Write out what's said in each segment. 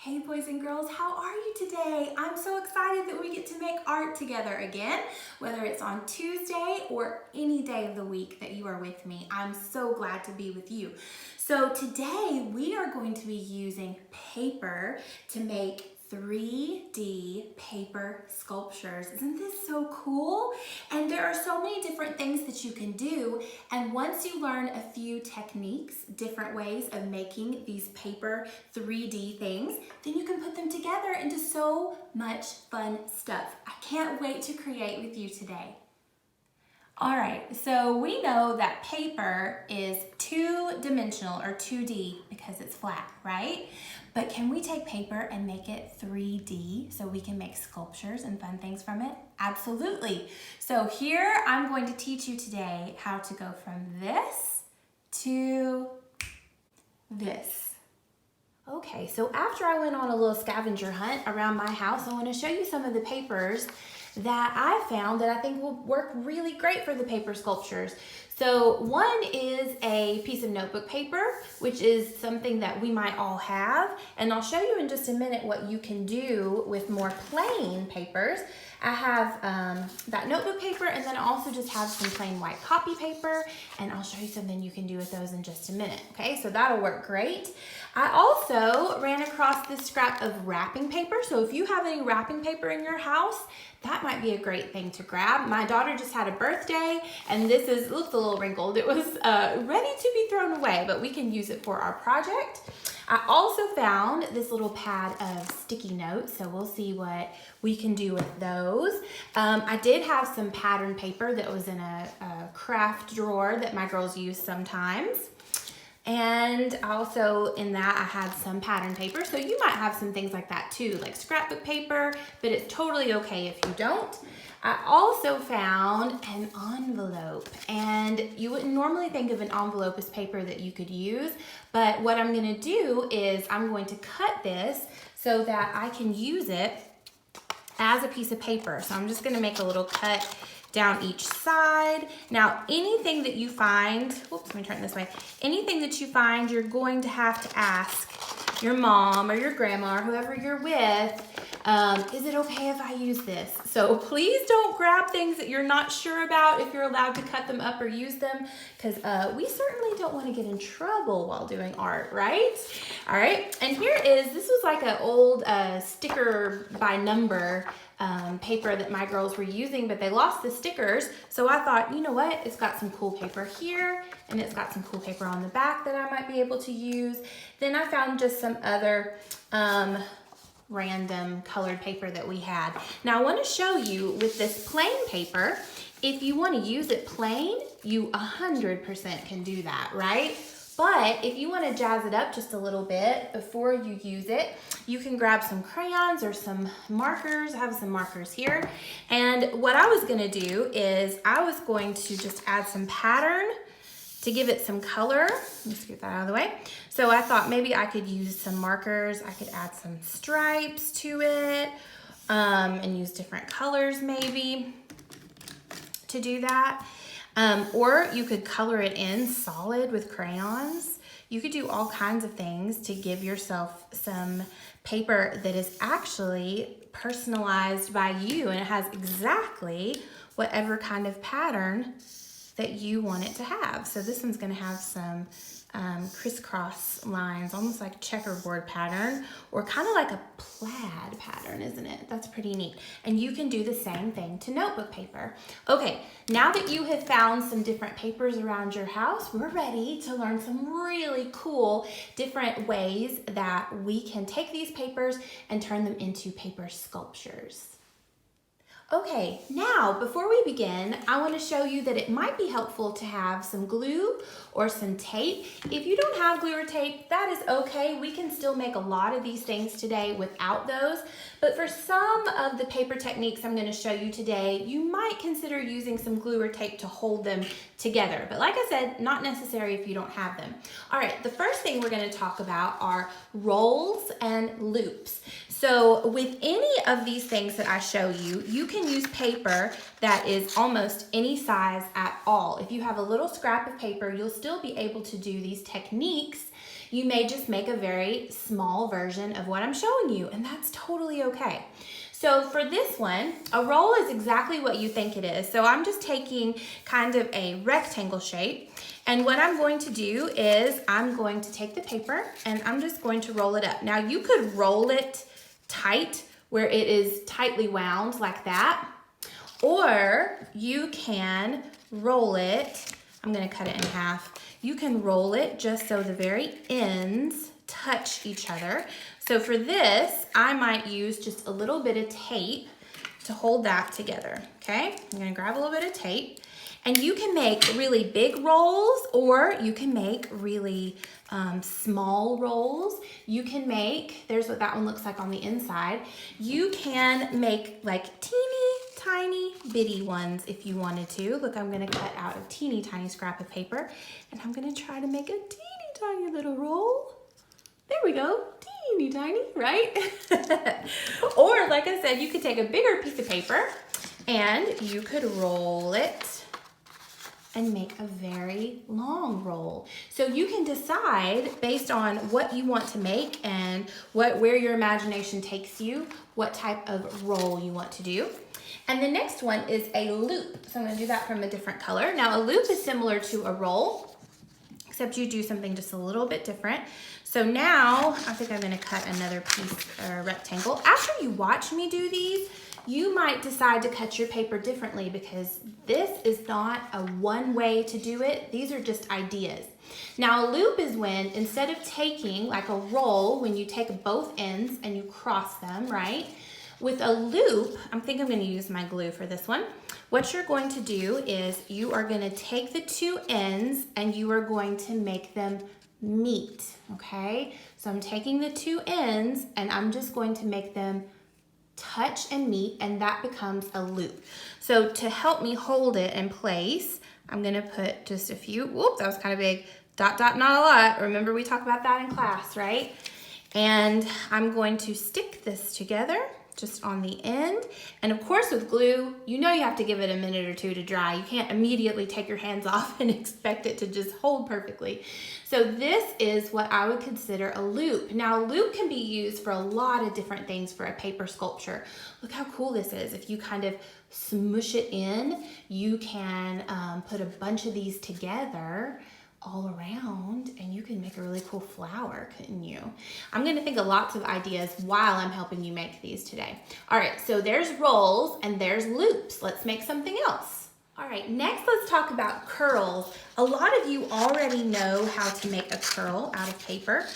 Hey boys and girls, how are you today? I'm so excited that we get to make art together again, whether it's on Tuesday or any day of the week that you are with me. I'm so glad to be with you. So today we are going to be using paper to make 3D paper sculptures. Isn't this so cool? And there are so many different things that you can do. And once you learn a few techniques, different ways of making these paper 3D things, then you can put them together into so much fun stuff. I can't wait to create with you today. All right, so we know that paper is two-dimensional or 2D because it's flat, right? But can we take paper and make it 3D so we can make sculptures and fun things from it? Absolutely. So here I'm going to teach you today how to go from this to this. Okay, so after I went on a little scavenger hunt around my house, I want to show you some of the papers that I found that I think will work really great for the paper sculptures. So one is a piece of notebook paper, which is something that we might all have. And I'll show you in just a minute what you can do with more plain papers. I have that notebook paper, and then I also just have some plain white copy paper, and I'll show you something you can do with those in just a minute. Okay, so that'll work great. I also ran across this scrap of wrapping paper. So if you have any wrapping paper in your house, that might be a great thing to grab. My daughter just had a birthday, and this looks a little wrinkled. It was ready to be thrown away, but we can use it for our project. I also found this little pad of sticky notes, so we'll see what we can do with those. I did have some pattern paper that was in a craft drawer that my girls use sometimes. And also in that I had some pattern paper, so you might have some things like that too, like scrapbook paper, but it's totally okay if you don't. I also found an envelope, and you wouldn't normally think of an envelope as paper that you could use, but what I'm gonna do is I'm going to cut this so that I can use it as a piece of paper. So I'm just gonna make a little cut down each side. Now, anything that you find, whoops, let me turn it this way. Anything that you find, you're going to have to ask your mom or your grandma or whoever you're with, is it okay if I use this? So please don't grab things that you're not sure about if you're allowed to cut them up or use them, because we certainly don't want to get in trouble while doing art, right? All right, and this was like an old sticker by number paper that my girls were using, but they lost the stickers. So I thought, you know what? It's got some cool paper here, and it's got some cool paper on the back that I might be able to use. Then I found just some other random colored paper that we had. Now I want to show you with this plain paper, if you want to use it plain, you 100% can do that, right? But if you want to jazz it up just a little bit before you use it, you can grab some crayons or some markers. I have some markers here. And what I was going to do is I was going to just add some pattern to give it some color. Let me scoot that out of the way. So I thought maybe I could use some markers. I could add some stripes to it and use different colors maybe to do that. Or you could color it in solid with crayons. You could do all kinds of things to give yourself some paper that is actually personalized by you, and it has exactly whatever kind of pattern that you want it to have. So this one's gonna have some crisscross lines, almost like checkerboard pattern, or kind of like a plaid pattern, isn't it? That's pretty neat. And you can do the same thing to notebook paper. Okay, now that you have found some different papers around your house, we're ready to learn some really cool different ways that we can take these papers and turn them into paper sculptures. Okay, now before we begin, I want to show you that it might be helpful to have some glue or some tape. If you don't have glue or tape, that is okay. We can still make a lot of these things today without those. But for some of the paper techniques I'm going to show you today, you might consider using some glue or tape to hold them together. But like I said, not necessary if you don't have them. All right, the first thing we're going to talk about are rolls and loops. So with any of these things that I show you, you can use paper that is almost any size at all. If you have a little scrap of paper, you'll still be able to do these techniques You may just make a very small version of what I'm showing you, and that's totally okay. So for this one, a roll is exactly what you think it is. So I'm just taking kind of a rectangle shape, and what I'm going to do is I'm going to take the paper and I'm just going to roll it up. Now you could roll it tight where it is tightly wound like that, or you can roll it, I'm gonna cut it in half. You can roll it just so the very ends touch each other. So for this, I might use just a little bit of tape to hold that together, okay? I'm gonna grab a little bit of tape, and you can make really big rolls, or you can make really small rolls. You can make, there's what that one looks like on the inside. You can make like teeny tiny bitty ones if you wanted to. Look, I'm gonna cut out a teeny tiny scrap of paper, and I'm gonna try to make a teeny tiny little roll. There we go, teeny tiny, right? Or like I said, you could take a bigger piece of paper and you could roll it and make a very long roll. So you can decide based on what you want to make and where your imagination takes you, what type of roll you want to do. And the next one is a loop. So I'm gonna do that from a different color. Now a loop is similar to a roll, except you do something just a little bit different. So now I think I'm gonna cut another piece or rectangle. After you watch me do these, you might decide to cut your paper differently, because this is not a one way to do it. These are just ideas. Now a loop is when, instead of taking like a roll, when you take both ends and you cross them, right? With a loop, I think I'm gonna use my glue for this one. What you're going to do is you are gonna take the two ends and you are going to make them meet, okay? So I'm taking the two ends and I'm just going to make them touch and meet, and that becomes a loop. So to help me hold it in place, I'm gonna put just a few, whoops, that was kind of big, dot, dot, not a lot. Remember we talked about that in class, right? And I'm going to stick this together just on the end. And of course with glue, you know you have to give it a minute or two to dry. You can't immediately take your hands off and expect it to just hold perfectly. So this is what I would consider a loop. Now a loop can be used for a lot of different things for a paper sculpture. Look how cool this is. If you kind of smush it in, you can put a bunch of these together all around and you can make a really cool flower, couldn't you? I'm gonna think of lots of ideas while I'm helping you make these today. All right, so there's rolls and there's loops. Let's make something else. All right, next let's talk about curls. A lot of you already know how to make a curl out of paper,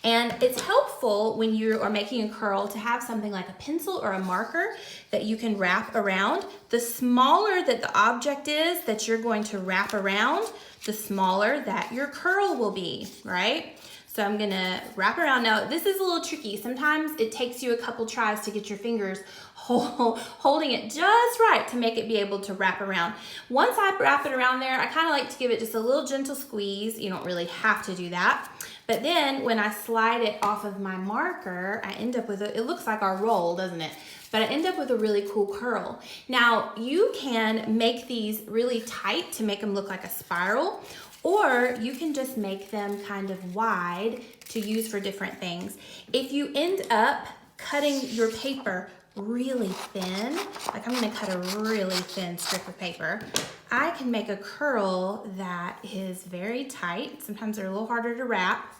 and it's helpful when you are making a curl to have something like a pencil or a marker that you can wrap around. The smaller that the object is that you're going to wrap around, the smaller that your curl will be, right? So I'm gonna wrap around. Now this is a little tricky. Sometimes it takes you a couple tries to get your fingers holding it just right to make it be able to wrap around. Once I wrap it around there, I kind of like to give it just a little gentle squeeze. You don't really have to do that. But then when I slide it off of my marker, I end up with it looks like our roll, doesn't it? But I end up with a really cool curl. Now you can make these really tight to make them look like a spiral, or you can just make them kind of wide to use for different things. If you end up cutting your paper really thin, like I'm gonna cut a really thin strip of paper, I can make a curl that is very tight. Sometimes they're a little harder to wrap,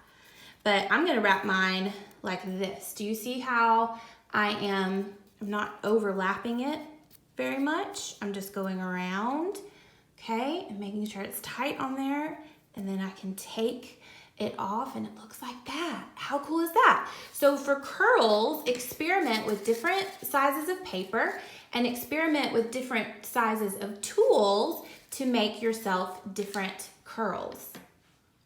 but I'm gonna wrap mine like this. Do you see how I'm not overlapping it very much? I'm just going around, okay, and making sure it's tight on there, and then I can take it off and it looks like that. How cool is that? So for curls, experiment with different sizes of paper and experiment with different sizes of tools to make yourself different curls.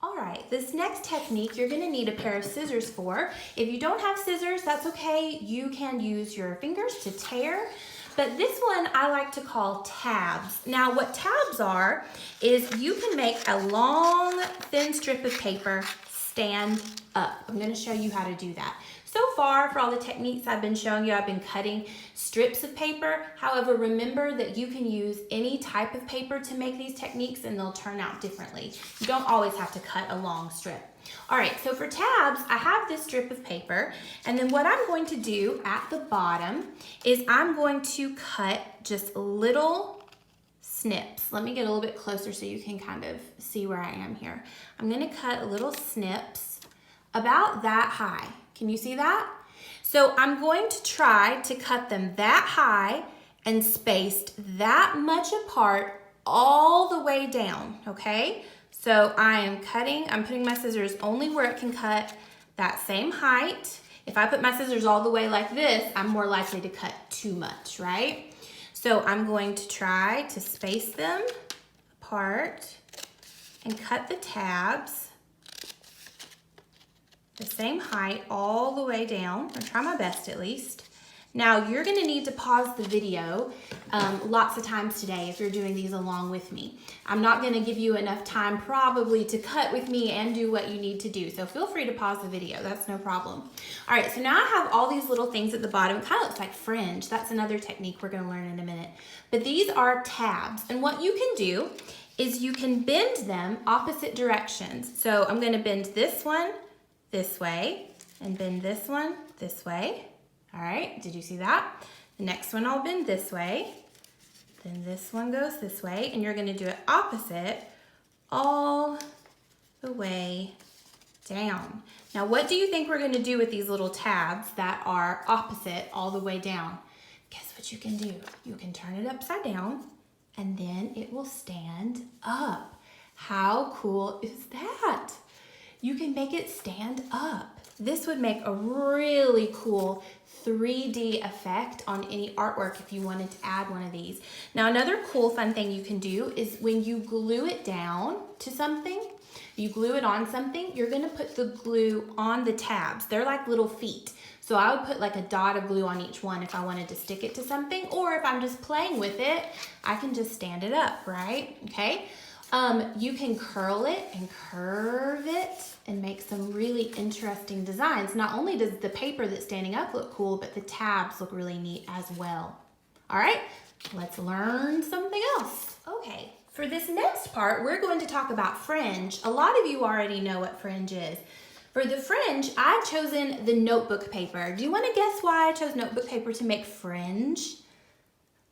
All right, this next technique you're gonna need a pair of scissors for. If you don't have scissors, that's okay. You can use your fingers to tear. But this one I like to call tabs. Now what tabs are is you can make a long thin strip of paper, stand up. I'm gonna show you how to do that. So far, for all the techniques I've been showing you, I've been cutting strips of paper. However, remember that you can use any type of paper to make these techniques and they'll turn out differently. You don't always have to cut a long strip. All right, so for tabs, I have this strip of paper, and then what I'm going to do at the bottom is I'm going to cut just little snips. Let me get a little bit closer so you can kind of see where I am here. I'm gonna cut little snips about that high. Can you see that? So I'm going to try to cut them that high and spaced that much apart all the way down, okay? So I'm putting my scissors only where it can cut that same height. If I put my scissors all the way like this, I'm more likely to cut too much, right? So I'm going to try to space them apart and cut the tabs the same height all the way down, or try my best at least. Now you're gonna need to pause the video lots of times today if you're doing these along with me. I'm not gonna give you enough time probably to cut with me and do what you need to do, so feel free to pause the video, that's no problem. All right, so now I have all these little things at the bottom. It kind of looks like fringe. That's another technique we're gonna learn in a minute. But these are tabs, and what you can do is you can bend them opposite directions. So I'm gonna bend this one this way and bend this one this way. All right, did you see that? The next one I'll bend this way, then this one goes this way, and you're gonna do it opposite all the way down. Now, what do you think we're gonna do with these little tabs that are opposite all the way down? Guess what you can do? You can turn it upside down, and then it will stand up. How cool is that? You can make it stand up. This would make a really cool 3D effect on any artwork if you wanted to add one of these. Now, another cool fun thing you can do is when you glue it down to something, you glue it on something, you're gonna put the glue on the tabs. They're like little feet. So I would put like a dot of glue on each one if I wanted to stick it to something, or if I'm just playing with it, I can just stand it up, right? Okay. You can curl it and curve it and make some really interesting designs. Not only does the paper that's standing up look cool, but the tabs look really neat as well. All right, let's learn something else. Okay, for this next part, we're going to talk about fringe. A lot of you already know what fringe is. For the fringe, I've chosen the notebook paper. Do you want to guess why I chose notebook paper to make fringe?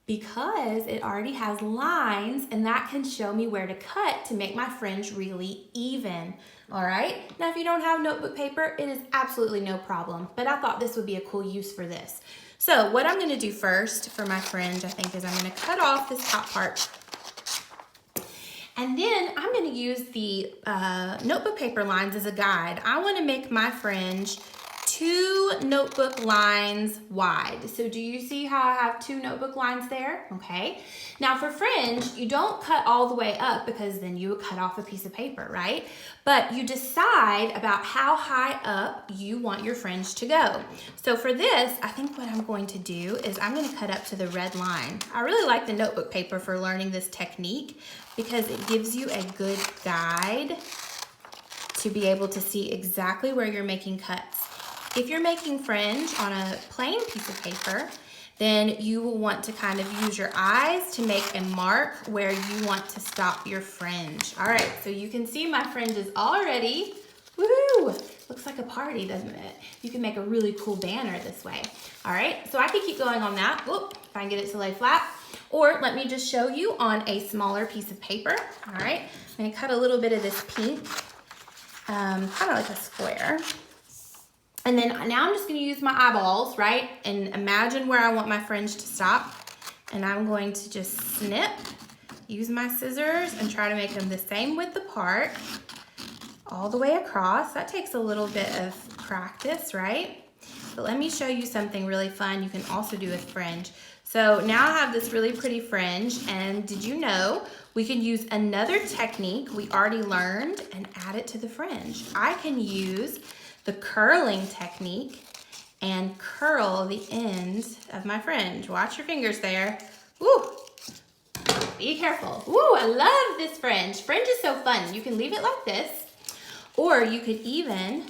Because it already has lines, and that can show me where to cut to make my fringe really even. All right, now if you don't have notebook paper, it is absolutely no problem, but I thought this would be a cool use for this. So what I'm gonna do first for my fringe, I think, is I'm gonna cut off this top part, and then I'm gonna use the notebook paper lines as a guide. I wanna make my fringe 2 notebook lines wide. So do you see how I have 2 notebook lines there? Okay. Now for fringe, you don't cut all the way up because then you would cut off a piece of paper, right? But you decide about how high up you want your fringe to go. So for this, I think what I'm going to do is I'm going to cut up to the red line. I really like the notebook paper for learning this technique because it gives you a good guide to be able to see exactly where you're making cuts. If you're making fringe on a plain piece of paper, then you will want to kind of use your eyes to make a mark where you want to stop your fringe. All right, so you can see my fringe is all ready. Woohoo! Looks like a party, doesn't it? You can make a really cool banner this way. All right, so I could keep going on that. Whoop, if I can get it to lay flat. Or let me just show you on a smaller piece of paper. All right, I'm gonna cut a little bit of this pink, kind of like a square. And then now I'm just gonna use my eyeballs, right? And imagine where I want my fringe to stop. And I'm going to just snip, use my scissors, and try to make them the same width apart all the way across. That takes a little bit of practice, right? But let me show you something really fun you can also do with fringe. So now I have this really pretty fringe, and did you know we can use another technique we already learned and add it to the fringe? I can use the curling technique and curl the ends of my fringe. Watch your fingers there. Woo! Be careful. Woo, I love this fringe. Fringe is so fun. You can leave it like this, Or you could even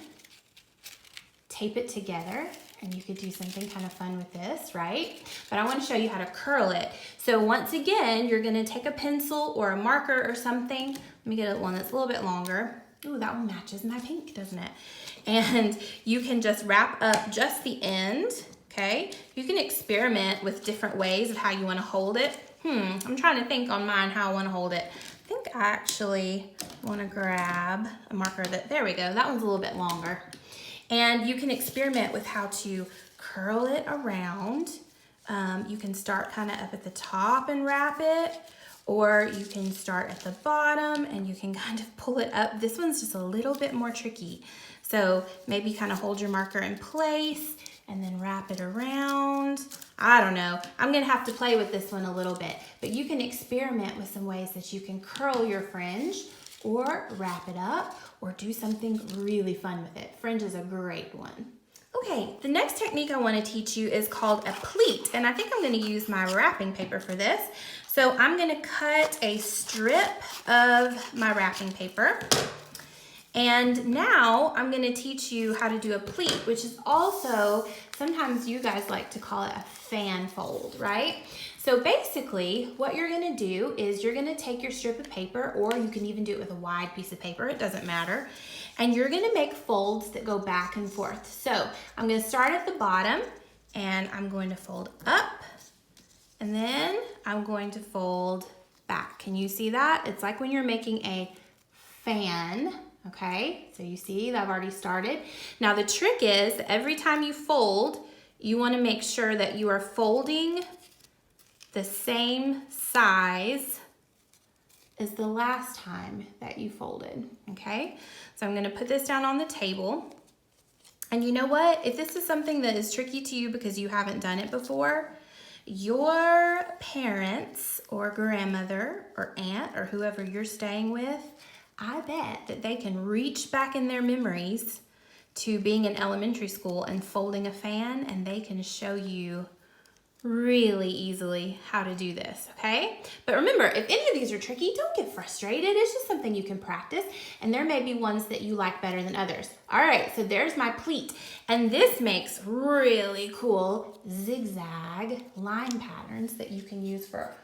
tape it together and you could do something kind of fun with this, right? But I want to show you how to curl it. So once again, you're going to take a pencil or a marker or something. Let me get one that's a little bit longer. Ooh, that one matches my pink, doesn't it? And you can just wrap up just the end, okay? You can experiment with different ways of how you want to hold it. I'm trying to think on mine how I want to hold it. I think I actually want to grab a marker there we go. That one's a little bit longer. And you can experiment with how to curl it around. You can start kind of up at the top and wrap it, or you can start at the bottom and you can kind of pull it up. This one's just a little bit more tricky. So maybe kind of hold your marker in place and then wrap it around. I don't know. I'm gonna have to play with this one a little bit, but you can experiment with some ways that you can curl your fringe or wrap it up or do something really fun with it. Fringe is a great one. Okay, the next technique I want to teach you is called a pleat, and I think I'm going to use my wrapping paper for this. So I'm going to cut a strip of my wrapping paper, and now I'm going to teach you how to do a pleat, which is also, sometimes you guys like to call it a fan fold, right? So basically, what you're gonna do is you're gonna take your strip of paper, or you can even do it with a wide piece of paper, it doesn't matter, and you're gonna make folds that go back and forth. So I'm gonna start at the bottom, and I'm going to fold up, and then I'm going to fold back. Can you see that? It's like when you're making a fan, okay? So you see, I've already started. Now the trick is, that every time you fold, you wanna make sure that you are folding the same size as the last time that you folded, okay? So I'm gonna put this down on the table. And you know what? If this is something that is tricky to you because you haven't done it before, your parents or grandmother or aunt or whoever you're staying with, I bet that they can reach back in their memories to being in elementary school and folding a fan, and they can show you really easily how to do this, okay? But remember, if any of these are tricky, don't get frustrated. It's just something you can practice, and there may be ones that you like better than others. All right, so there's my pleat, and this makes really cool zigzag line patterns that you can use for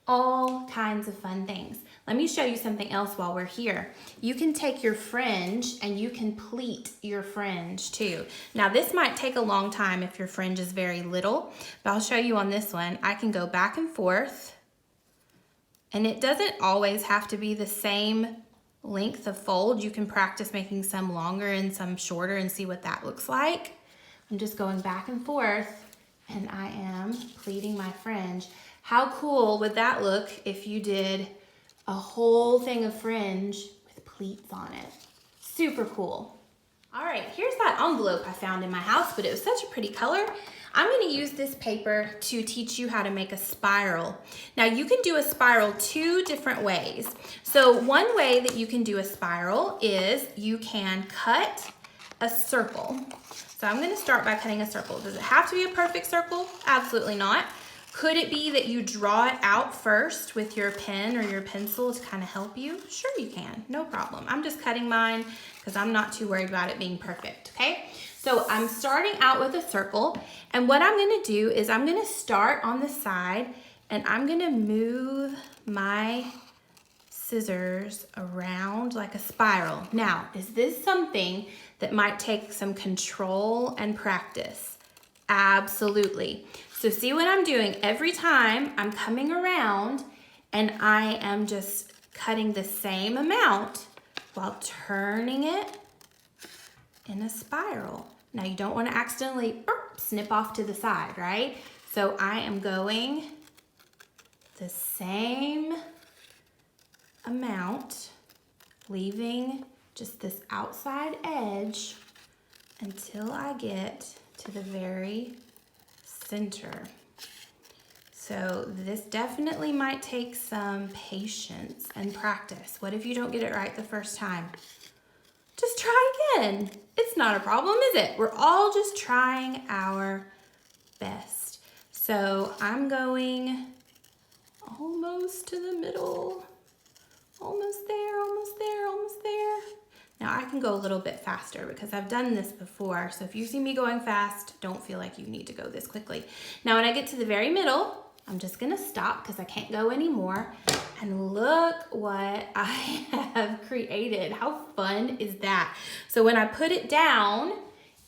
all kinds of fun things. Let me show you something else while we're here. You can take your fringe and you can pleat your fringe too. Now this might take a long time if your fringe is very little, but I'll show you on this one. I can go back and forth, and it doesn't always have to be the same length of fold. You can practice making some longer and some shorter and see what that looks like. I'm just going back and forth, and I am pleating my fringe. How cool would that look if you did a whole thing of fringe with pleats on it? Super cool. All right, here's that envelope I found in my house, but it was such a pretty color. I'm gonna use this paper to teach you how to make a spiral. Now you can do a spiral two different ways. So one way that you can do a spiral is you can cut a circle. So I'm gonna start by cutting a circle. Does it have to be a perfect circle? Absolutely not. Could it be that you draw it out first with your pen or your pencil to kind of help you? Sure you can, no problem. I'm just cutting mine because I'm not too worried about it being perfect, okay? So I'm starting out with a circle, and what I'm gonna do is I'm gonna start on the side, and I'm gonna move my scissors around like a spiral. Now, is this something that might take some control and practice? Absolutely. So see what I'm doing? Every time I'm coming around and I am just cutting the same amount while turning it in a spiral. Now you don't want to accidentally snip off to the side, right? So I am going the same amount, leaving just this outside edge until I get to the very center. So this definitely might take some patience and practice. What if you don't get it right the first time? Just try again. It's not a problem, is it? We're all just trying our best. So I'm going almost to the middle. Almost there, almost there, almost there. Now I can go a little bit faster because I've done this before. So if you see me going fast, don't feel like you need to go this quickly. Now when I get to the very middle, I'm just gonna stop because I can't go anymore. And look what I have created. How fun is that? So when I put it down,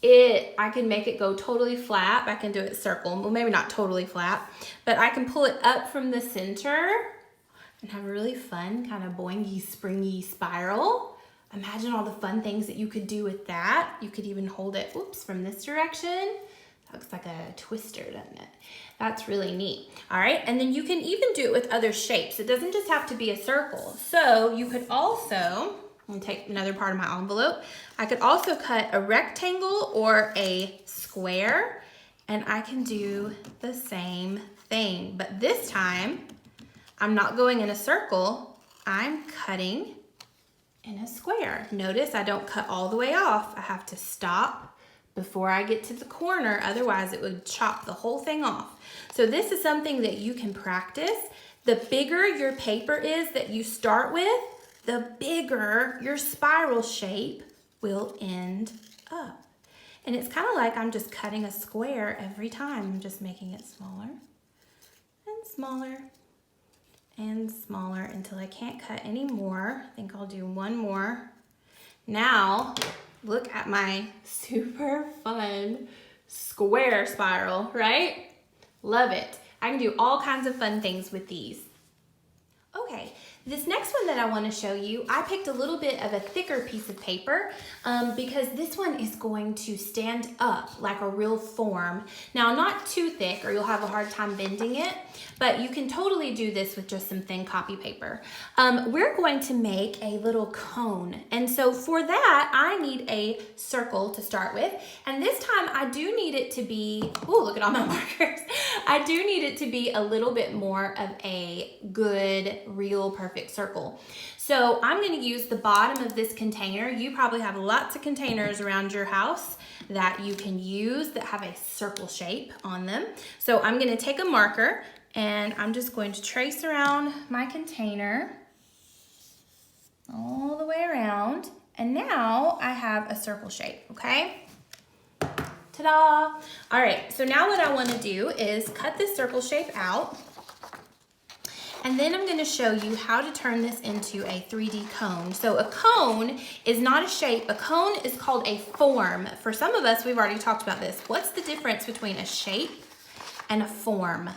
I can make it go totally flat. I can do it circle, well maybe not totally flat, but I can pull it up from the center and have a really fun kind of boingy, springy spiral. Imagine all the fun things that you could do with that. You could even hold it, oops, from this direction. That looks like a twister, doesn't it? That's really neat. All right, and then you can even do it with other shapes. It doesn't just have to be a circle. So you could also, I'm gonna take another part of my envelope. I could also cut a rectangle or a square, and I can do the same thing. But this time, I'm not going in a circle, I'm cutting in a square. Notice I don't cut all the way off. I have to stop before I get to the corner, otherwise it would chop the whole thing off. So this is something that you can practice. The bigger your paper is that you start with, the bigger your spiral shape will end up. And it's kind of like I'm just cutting a square every time. I'm just making it smaller and smaller and smaller until I can't cut any more. I think I'll do one more. Now, look at my super fun square spiral, right? Love it. I can do all kinds of fun things with these. Okay, this next one that I want to show you, I picked a little bit of a thicker piece of paper because this one is going to stand up like a real form. Now, not too thick or you'll have a hard time bending it, but you can totally do this with just some thin copy paper. We're going to make a little cone. And so for that, I need a circle to start with. And this time I do need it to be, oh, look at all my markers. I do need it to be a little bit more of a good, real, perfect circle. So I'm gonna use the bottom of this container. You probably have lots of containers around your house that you can use that have a circle shape on them. So I'm gonna take a marker and I'm just going to trace around my container all the way around. And now I have a circle shape, okay? Ta-da! All right, so now what I wanna do is cut this circle shape out. And then I'm gonna show you how to turn this into a 3D cone. So a cone is not a shape. A cone is called a form. For some of us, we've already talked about this. What's the difference between a shape and a form?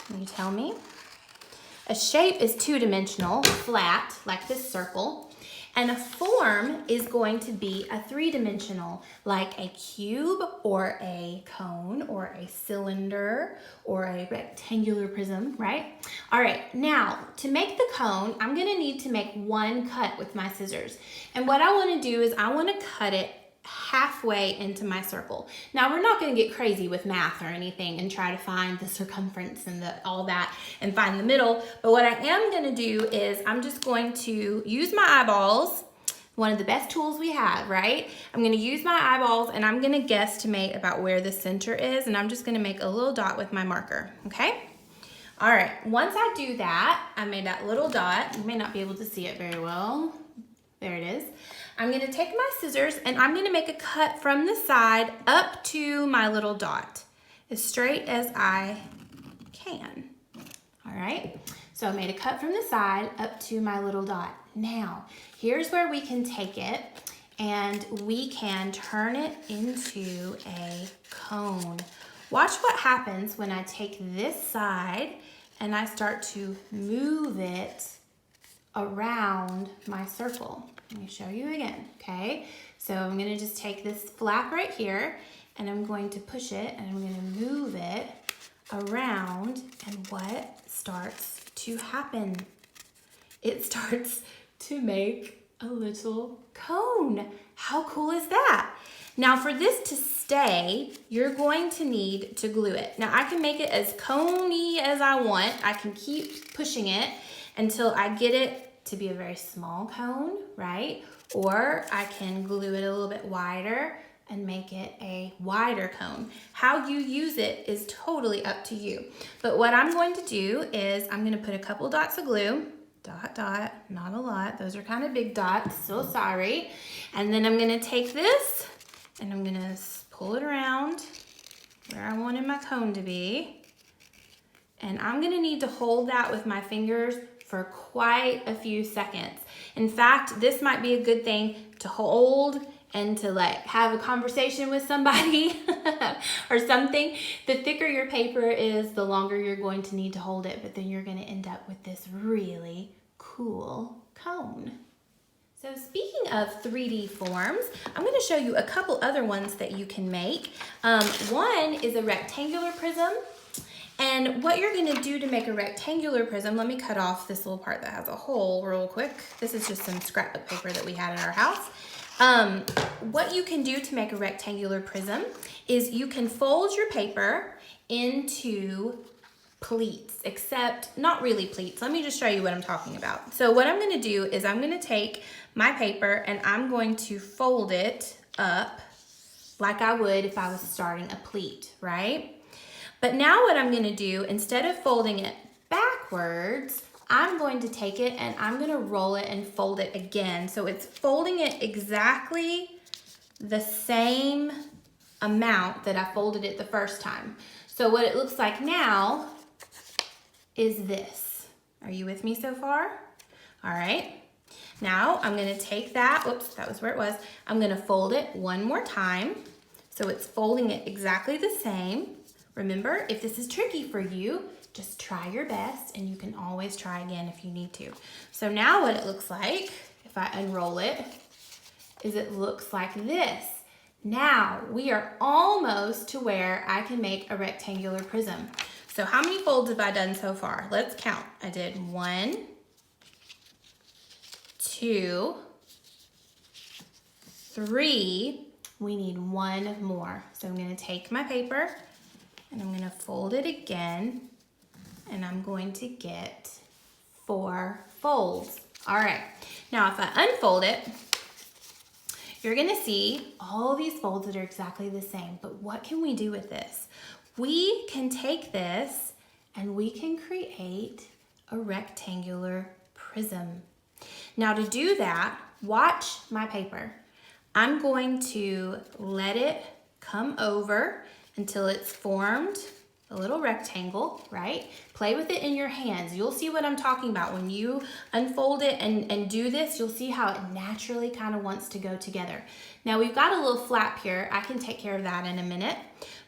Can you tell me? A shape is two-dimensional, flat, like this circle. And a form is going to be a three-dimensional, like a cube or a cone or a cylinder or a rectangular prism, right? All right, now to make the cone, I'm gonna need to make one cut with my scissors. And what I wanna do is I wanna cut it halfway into my circle. Now we're not gonna get crazy with math or anything and try to find the circumference and all that and find the middle, but what I am gonna do is I'm just going to use my eyeballs, one of the best tools we have, right? I'm gonna use my eyeballs and I'm gonna guesstimate about where the center is, and I'm just gonna make a little dot with my marker, okay? All right, once I do that, I made that little dot. You may not be able to see it very well. There it is. I'm gonna take my scissors and I'm gonna make a cut from the side up to my little dot, as straight as I can. All right, so I made a cut from the side up to my little dot. Now, here's where we can take it and we can turn it into a cone. Watch what happens when I take this side and I start to move it around my circle. Let me show you again, okay? So I'm gonna just take this flap right here and I'm going to push it and I'm gonna move it around, and what starts to happen? It starts to make a little cone. How cool is that? Now for this to stay, you're going to need to glue it. Now I can make it as coney as I want. I can keep pushing it until I get it to be a very small cone, right? Or I can glue it a little bit wider and make it a wider cone. How you use it is totally up to you. But what I'm going to do is I'm gonna put a couple dots of glue dot, dot, not a lot. Those are kind of big dots, so sorry. And then I'm gonna take this and I'm gonna pull it around where I wanted my cone to be. And I'm gonna need to hold that with my fingers for quite a few seconds. In fact, this might be a good thing to hold and to like have a conversation with somebody or something. The thicker your paper is, the longer you're going to need to hold it, but then you're gonna end up with this really cool cone. So speaking of 3D forms, I'm gonna show you a couple other ones that you can make. One is a rectangular prism. And what you're gonna do to make a rectangular prism, let me cut off this little part that has a hole real quick. This is just some scrapbook paper that we had at our house. What you can do to make a rectangular prism is you can fold your paper into pleats, except not really pleats. Let me just show you what I'm talking about. So what I'm gonna do is I'm gonna take my paper and I'm going to fold it up like I would if I was starting a pleat, right? But now what I'm gonna do, instead of folding it backwards, I'm going to take it and I'm gonna roll it and fold it again. So it's folding it exactly the same amount that I folded it the first time. So what it looks like now is this. Are you with me so far? All right. Now I'm gonna take that, whoops, that was where it was. I'm gonna fold it one more time. So it's folding it exactly the same. Remember, if this is tricky for you, just try your best and you can always try again if you need to. So now what it looks like, if I unroll it, is it looks like this. Now we are almost to where I can make a rectangular prism. So how many folds have I done so far? Let's count. I did 1, 2, 3. We need one more. So I'm gonna take my paper and I'm gonna fold it again and I'm going to get 4 folds. All right, now if I unfold it, you're gonna see all these folds that are exactly the same, but what can we do with this? We can take this and we can create a rectangular prism. Now to do that, watch my paper. I'm going to let it come over until it's formed a little rectangle, right? Play with it in your hands. You'll see what I'm talking about. When you unfold it and do this, you'll see how it naturally kind of wants to go together. Now we've got a little flap here. I can take care of that in a minute.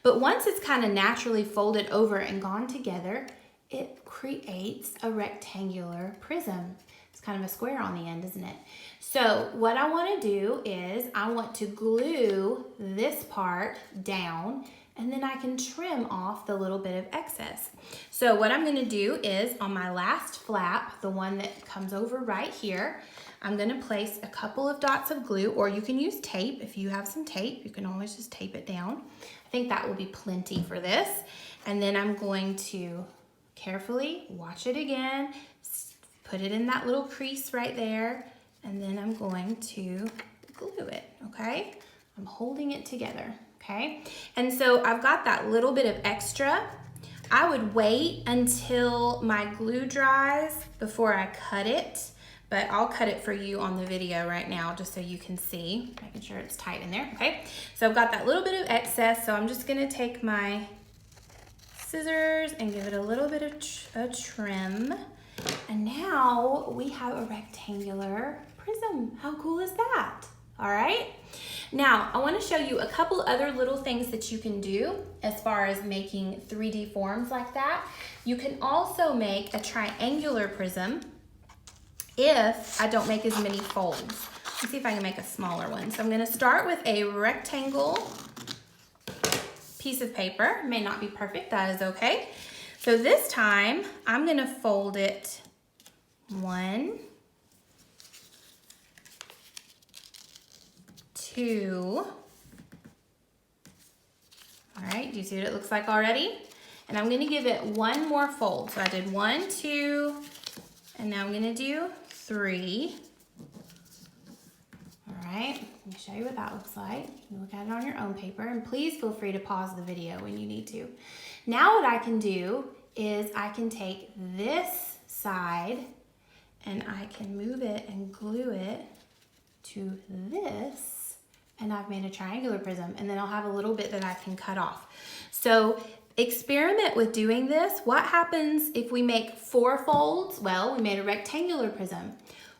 But once it's kind of naturally folded over and gone together, it creates a rectangular prism. It's kind of a square on the end, isn't it? So what I want to do is I want to glue this part down and then I can trim off the little bit of excess. So what I'm gonna do is on my last flap, the one that comes over right here, I'm gonna place a couple of dots of glue, or you can use tape. If you have some tape, you can always just tape it down. I think that will be plenty for this. And then I'm going to carefully watch it again, put it in that little crease right there, and then I'm going to glue it, okay? I'm holding it together. Okay, and so I've got that little bit of extra. I would wait until my glue dries before I cut it, but I'll cut it for you on the video right now just so you can see, making sure it's tight in there, okay? So I've got that little bit of excess, so I'm just gonna take my scissors and give it a little bit of a trim. And now we have a rectangular prism. How cool is that? All right. Now, I want to show you a couple other little things that you can do as far as making 3D forms like that. You can also make a triangular prism if I don't make as many folds. Let's see if I can make a smaller one. So I'm going to start with a rectangle piece of paper. May not be perfect, that is okay. So this time, I'm going to fold it 1, 2. All right, do you see what it looks like already? And I'm gonna give it one more fold. So I did 1, 2, and now I'm gonna do 3. All right, let me show you what that looks like. You look at it on your own paper, and please feel free to pause the video when you need to. Now what I can do is I can take this side and I can move it and glue it to this, and I've made a triangular prism, and then I'll have a little bit that I can cut off. So experiment with doing this. What happens if we make 4 folds? Well, we made a rectangular prism.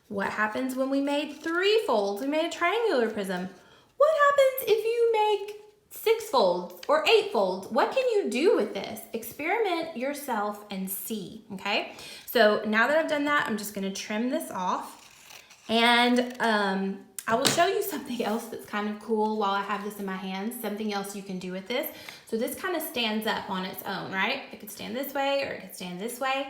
What happens when we made 3 folds? We made a triangular prism. What happens if you make 6 folds or 8 folds? What can you do with this? Experiment yourself and see, okay? So now that I've done that, I'm just gonna trim this off, and I will show you something else that's kind of cool while I have this in my hands, something else you can do with this. So this kind of stands up on its own, right? It could stand this way or it could stand this way.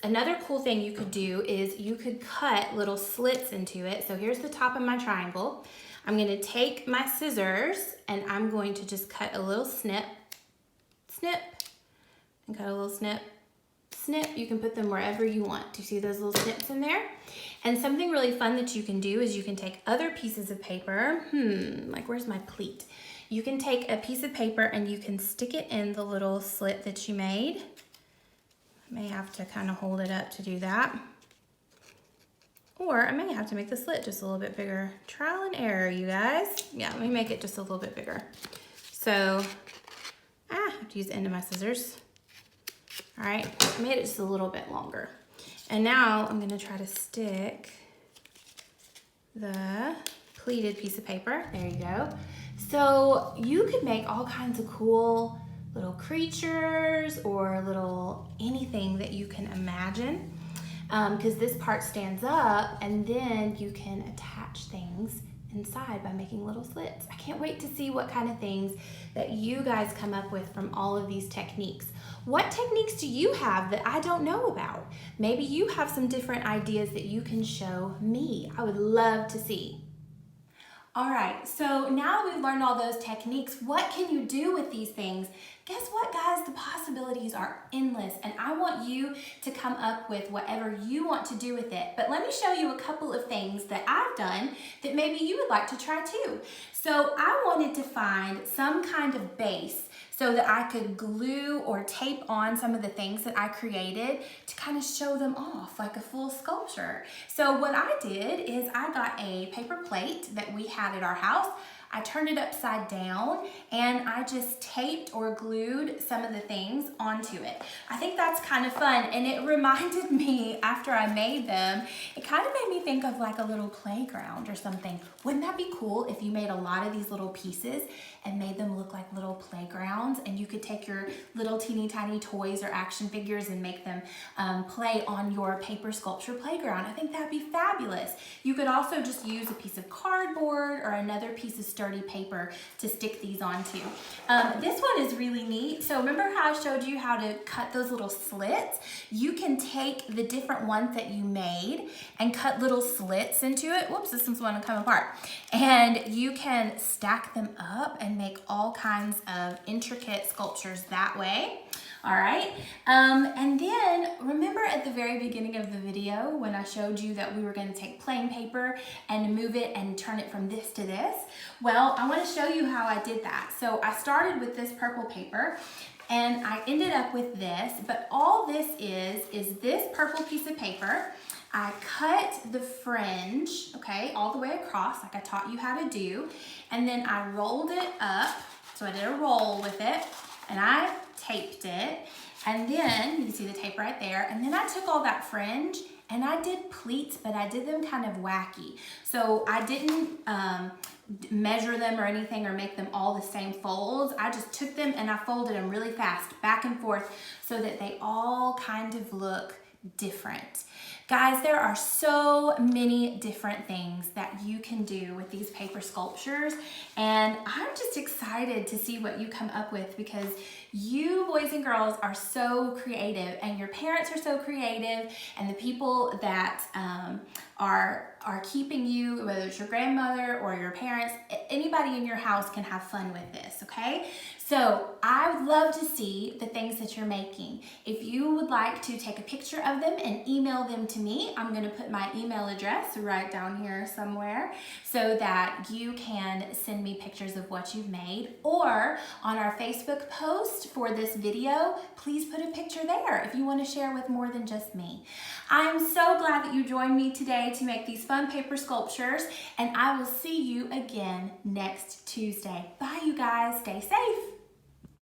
Another cool thing you could do is you could cut little slits into it. So here's the top of my triangle. I'm gonna take my scissors and I'm going to just cut a little snip, snip, and cut a little snip, snip. You can put them wherever you want. Do you see those little snips in there? And something really fun that you can do is you can take other pieces of paper, like where's my pleat? You can take a piece of paper and you can stick it in the little slit that you made. I may have to kind of hold it up to do that. Or I may have to make the slit just a little bit bigger. Trial and error, you guys. Yeah, let me make it just a little bit bigger. So, I have to use the end of my scissors. All right, I made it just a little bit longer. And now I'm gonna try to stick the pleated piece of paper. There you go. So you could make all kinds of cool little creatures or little anything that you can imagine, because this part stands up, and then you can attach things inside by making little slits. I can't wait to see what kind of things that you guys come up with from all of these techniques. What techniques do you have that I don't know about? Maybe you have some different ideas that you can show me. I would love to see. All right, so now that we've learned all those techniques, what can you do with these things? Guess what, guys? The possibilities are endless, and I want you to come up with whatever you want to do with it. But let me show you a couple of things that I've done that maybe you would like to try too. So I wanted to find some kind of base so that I could glue or tape on some of the things that I created to kind of show them off like a full sculpture. So what I did is I got a paper plate that we had at our house. I turned it upside down and I just taped or glued some of the things onto it. I think that's kind of fun, and it reminded me after I made them, it kind of made me think of like a little playground or something. Wouldn't that be cool if you made a lot of these little pieces and made them look like little playgrounds, and you could take your little teeny tiny toys or action figures and make them play on your paper sculpture playground? I think that'd be fabulous. You could also just use a piece of cardboard or another piece of sturdy paper to stick these onto. This one is really neat. So remember how I showed you how to cut those little slits? You can take the different ones that you made and cut little slits into it. Whoops, this one's going to come apart. And you can stack them up and make all kinds of intricate sculptures that way. All right, and then remember at the very beginning of the video when I showed you that we were going to take plain paper and move it and turn it from this to this? Well, I want to show you how I did that. So I started with this purple paper and I ended up with this, but all this is this purple piece of paper. I cut the fringe, okay, all the way across like I taught you how to do, and then I rolled it up. So I did a roll with it, and I taped it, and then you can see the tape right there, and then I took all that fringe and I did pleats, but I did them kind of wacky. So I didn't measure them or anything or make them all the same folds. I just took them and I folded them really fast back and forth so that they all kind of look different. Guys, there are so many different things that you can do with these paper sculptures, and I'm just excited to see what you come up with, because you boys and girls are so creative, and your parents are so creative, and the people that are are keeping you, whether it's your grandmother or your parents, anybody in your house can have fun with this, okay? So I would love to see the things that you're making. If you would like to take a picture of them and email them to me, I'm gonna put my email address right down here somewhere so that you can send me pictures of what you've made, or on our Facebook post for this video, please put a picture there if you want to share with more than just me. I'm so glad that you joined me today to make these fun paper sculptures, and I will see you again next Tuesday. Bye, you guys. Stay safe.